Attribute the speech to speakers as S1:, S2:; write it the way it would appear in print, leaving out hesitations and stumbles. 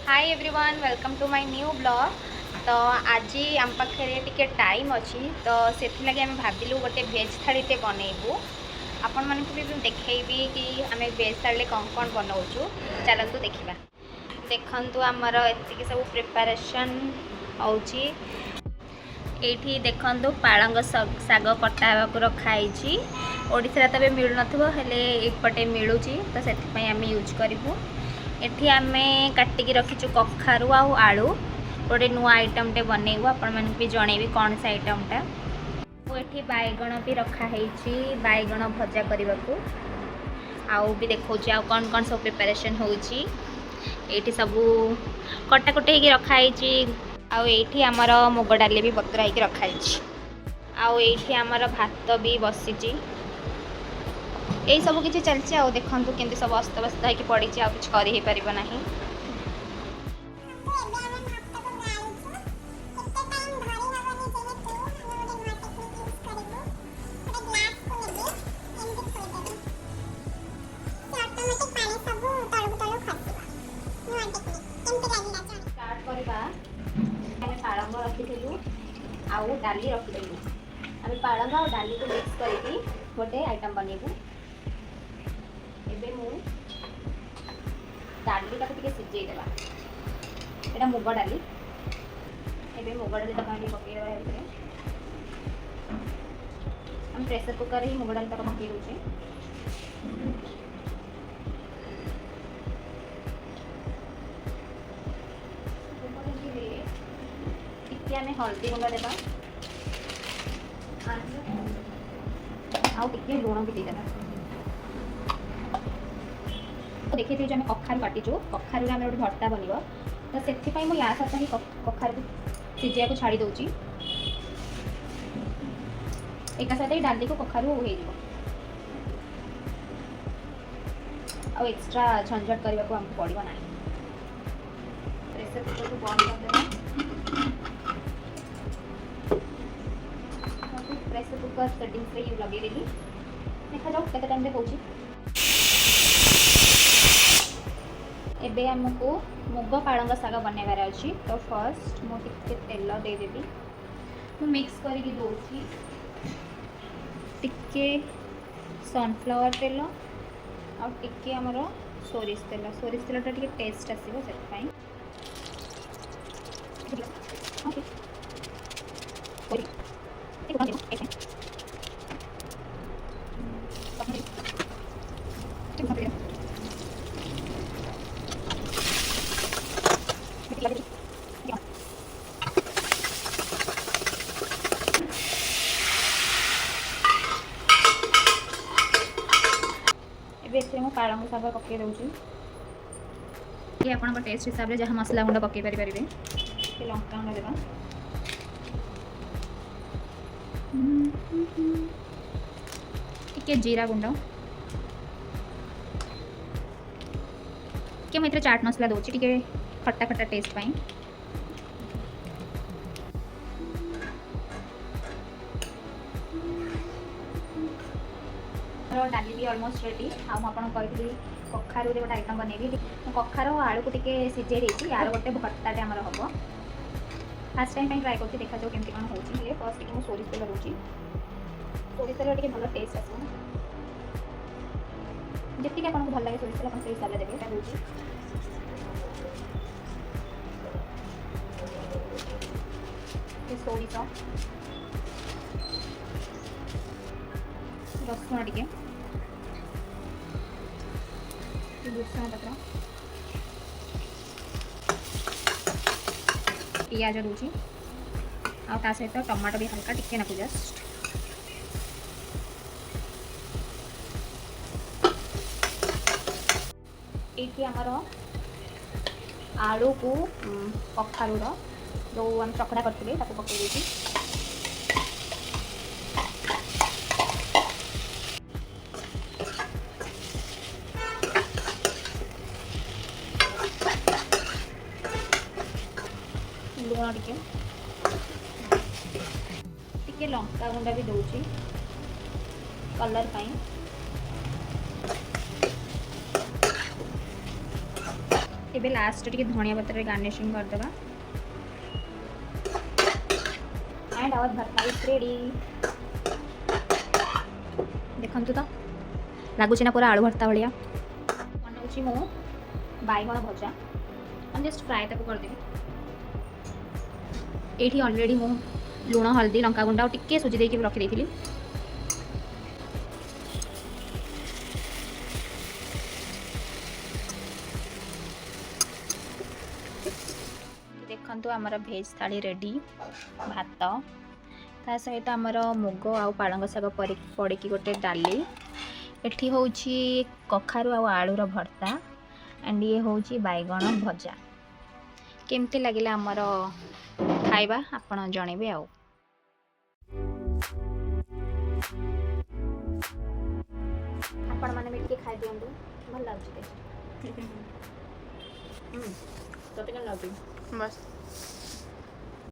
S1: Hi everyone welcome to my new blog. तो आज आम पाखे टिके टाइम अच्छी तो से आम भाविलु गोटे भेज थालीटे बनइबू आपण मानक भी देखी कि आम भेज थाली कौन कौन बनाऊँ चलतु देखा देखु आमर एति सब प्रिपरेशन होची। एठी देखंतु पालंग साग कटा रखाई ओडिसा तबे मिलु नथबो हेले एकपटे मिलुची तो सेति आम यूज करूँ। एठी आमे काटिकी रखीचु कखारू आउ आलू गोटे नुआ आइटमटे बनइबू आपण मानक भी जनइबी कौन सा आइटमटा। एठी बैगण भी रखाई बैगण भजा करने को आउ भी देखौची आउ कौन कौन सब प्रिपरेशन होची। एठी सबू कटाकटी होगी रखाई आउ एठी आमर मुग डाली भी बतुरा होगी रखाई आउ एठी आमर भात भी बसीची। यही सब किसी चलती आ देखु केमती सब अस्तव्यस्त होगी पड़ी आ कुछ कर ना। पालंग रखीलु आउ डाली रखीलु आम पालंग आ डाली को मिक्स करके गोटे आइटम बनइबू। एबे मु डाली टाक टिके सिझेई देबा एटा मुग डाली एबे मुग डाली टाक आनी पकई देबा एबे हम प्रेशर कुकर ही मुग डाली टाक पकई दोचे। टिके हल्दी गुंड देबा आउ टिके लुण भी देदेबा। देखी थी जो आम कखारू काटीचु कखारू आम गोटे भर्ता बन तो से मुझे या सप्ताह ही कखारू सीझा को छाड़ी दूची एका साथ ही डाली को कखारू हो एक्स्ट्रा झंझट करने को हमको पड़ो ना। प्रेशर कुकर को बंद कर प्रेशर कुकर सेटिंग्स रे लगे देली देखा जाओ केते टाइम रे होची। एबे हमको मुग पालंग साग बनवार अच्छी तो फर्स्ट मुझे तेल देदेवी मु मिक्स करके दूसरी टिके सनफ्लावर तेल आ टिके हमर सोरिष तेल टिके टेस्ट आसीबो से पालंग साग पकई दूसरी ये आप टेस्ट हिसाब से जहाँ मसला गुंड पकई पारे लंका गुंड देवा टिके जीरा गुंड टिके मुझे चाट मसला दूसरी टिके खट्टा खट्टा टेस्ट पाई डाली भी ऑलमोस्ट रेडी कही कखारू गोटे आइटम बनैबी कखार आलू को टिके सीझे देती यार गोटे भर्ताटे आमर हम फास्ट टाइम ट्राए कर देखा जाओ केमती कौन हो। फर्स्ट टिके मुझे सोरिष तेल दूसरी सोरिष तेल टिके भल टेस्ट आस जी आपको भल लगे सोरिष तेल आप हिसाब से देते दूसरी सोरिष रसुण टिके भूषण पत्र पियाज दूसरी आ सहित टमाटो भी हल्का टिके नाकु जस्ट ये आमर आलू को कखारूर जो आम चकड़ा करते पकई देती लुण टिके लंका गुंडा भी दूसरी कलर ଏବେ ଲାଷ୍ଟ ଟିକେ ଧନିଆ ପତ୍ରରେ ଗାର୍ନିशिंग କରିଦେବା एंड आवर भर्ता इज रेडी देखंतु तो लागुच ना पूरा आलू भर्ता भाया बनाऊँगी मु बैगण भजा हम जस्ट फ्राए तक करदेवी ये ऑलरेडी मु लुण हल्दी लंका गुंडा और टिके सुजी देके रखी देखंतु आमर भेज थाली रेडी भात ता सहित आमर मुग आउ पालंग शाग पड़ी गोटे डाली एठी होउची कखारु आउ आलूर भर्ता एंड ये होउची बैगण भजा केमती लगिला आमर खाइबा आपण जणेबे आउ आपण माने मिटके खाइ दियंतु भल लागुची तो केन लागुची
S2: बस